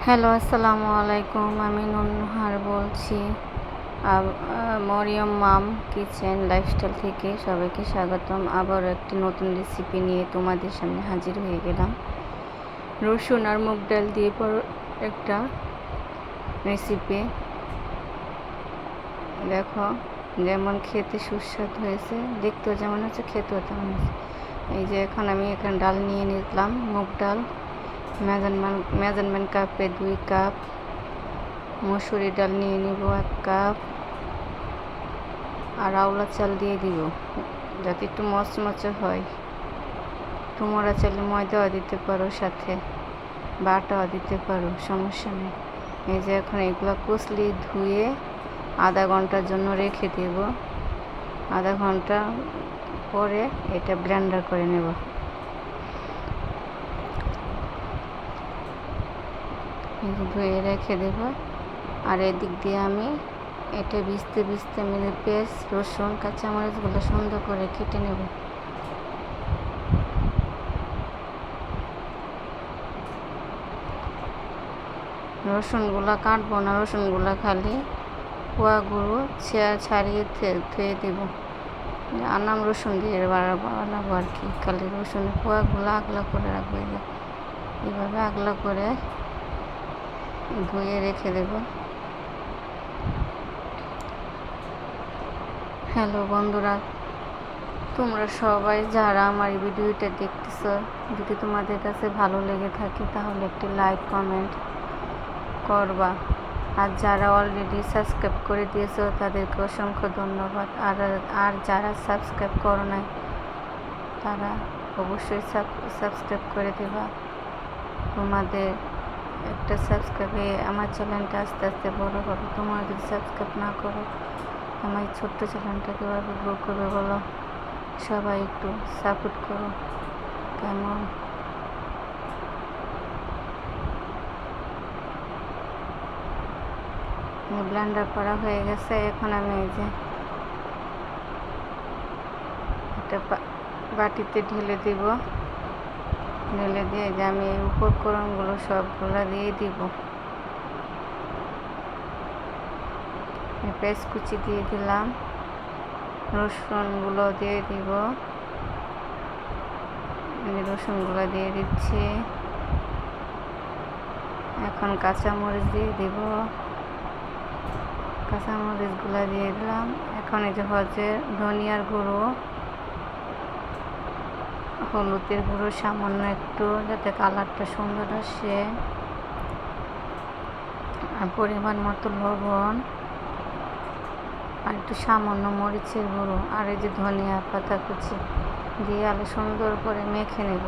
Hello, আসসালামু আলাইকুম। আমি নুনহার বলছি মরিয়ম মাম কিচেন লাইফস্টাইল থেকে। সবাইকে স্বাগতম। আবার একটি নতুন রেসিপি নিয়ে তোমাদের সামনে হাজির হয়ে গেলাম। রসুন আর মুগ ডাল দিয়ে একটা রেসিপি। দেখো, যেমন খেতে সুস্বাদু হয়েছে, দেখতেও যেমন হচ্ছে, খেতেও তেমন হয়েছে। এই যে এখন আমি এখানে ডাল নিয়ে নিলাম, মুগ ডাল। মেজারমেন্ট কাপে 2 কাপ। মসুরি ডাল নিয়ে নিব 1 কাপ। আর আউলা চাল দিয়ে দিব, যাতে একটু মচমচে হয়। তোমরা চাইলে ময়দাও দিতে পারো, সাথে বাটাও দিতে পারো, সমস্যা নেই। এই যে এখন এগুলো কচলি ধুয়ে আধা ঘন্টার জন্য রেখে দেব। আধা ঘন্টা পরে এটা ব্লেন্ডার করে নেব। ধুয়ে রেখে দেব। আর এদিক দিয়ে আমি এটা ভিজতে আমি পেঁয়াজ, রসুন, কাঁচামরিচগুলো সুন্দর করে কেটে নেব। রসুনগুলো কাটবো না, রসুনগুলো খালি কোয়াগুলো ছাড়িয়ে ধুয়ে দেব। আনাম রসুন দিয়ে বানাবো আর কি। খালি রসুনের কোয়াগুলো আগলা করে রাখবো। এইভাবে আগলা করে ধুয়ে রেখে দেব। হ্যালো বন্ধুরা, তোমরা সবাই যারা আমার এই ভিডিওটা দেখতেছ, যদি তোমাদের কাছে ভালো লেগে থাকে তাহলে একটি লাইক কমেন্ট করবা। আর যারা অলরেডি সাবস্ক্রাইব করে দিয়েছো তাদেরকে অসংখ্য ধন্যবাদ। আর যারা সাবস্ক্রাইব করো নাই তারা অবশ্যই সাবস্ক্রাইব করে দেবা। তোমাদের একটা সাবস্ক্রাইবে আমার চ্যানেলটা আস্তে আস্তে বড় হবে। তোমরা যদি সাবস্ক্রাইব না করো, আমার এই ছোট্ট চ্যানেলটা কীভাবে গ্রো করবে বলো? সবাই একটু সাপোর্ট করো, কেমন? ব্লেন্ডার করা হয়ে গেছে। এখন আমি এই যে একটা বাটিতে ঢেলে দিব। ঢেলে দিয়ে যে আমি এই উপকরণগুলো সবগুলো দিয়ে দিব। পেঁয়াজ কুচি দিয়ে দিলাম, রসুনগুলো দিয়ে দিব। রসুনগুলো দিয়ে দিচ্ছি। এখন কাঁচামরিচ দিয়ে দিব। কাঁচামরিচগুলো দিয়ে দিলাম। এখন এই যে হচ্ছে ধনিয়ার গুঁড়ো, হলুদের গুঁড়ো সামান্য একটু, যাতে কালারটা সুন্দর আসে। আর পরিমাণ মতো লবণ, আর একটু সামান্য মরিচের গুঁড়ো, আর এই যে ধনিয়া পাতা কুচি দিয়ে আলো সুন্দর করে মেখে নেব।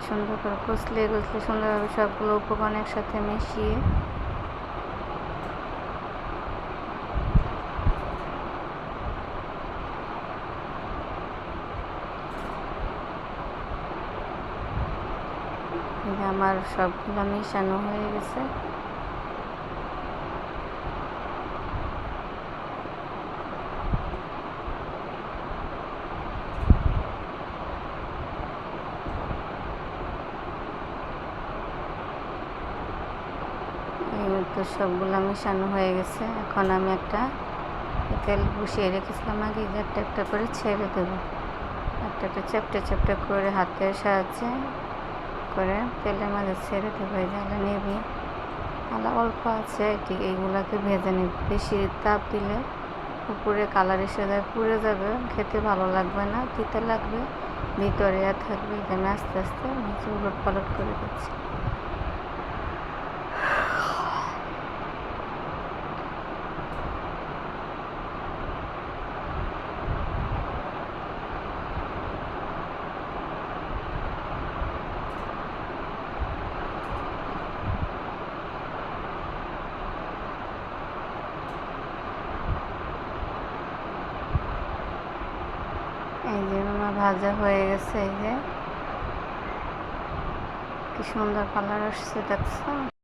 সুন্দর করে কষলে সুন্দরভাবে সবগুলো উপকরণ একসাথে মিশিয়ে আমার সবগুলো মিশানো হয়ে গেছে। তো সবগুলো মিশানো হয়ে গেছে। এখন আমি একটা তেল বসিয়ে রেখেছিলাম আগে, একটা একটা করে ছেড়ে দেবো। একটা একটা চ্যাপটা করে হাতের সাহায্যে করে তেলের মাঝে ছেড়ে দেবো। এই জ্বালা নেবি, আলা অল্প আছে ঠিক এইগুলাকে ভেজে নেব। বেশি তাপ দিলে উপরে কালার এসে যায়, পুড়ে যাবে, খেতে ভালো লাগবে না, তিতে লাগবে, ভিতরে থাকবে। আমি আস্তে আস্তে নিচে উলট পালট করে দিচ্ছি। এই যে আমার ভাজা হয়ে গেছে। এই যে কি সুন্দর কালার আসছে, দেখছো?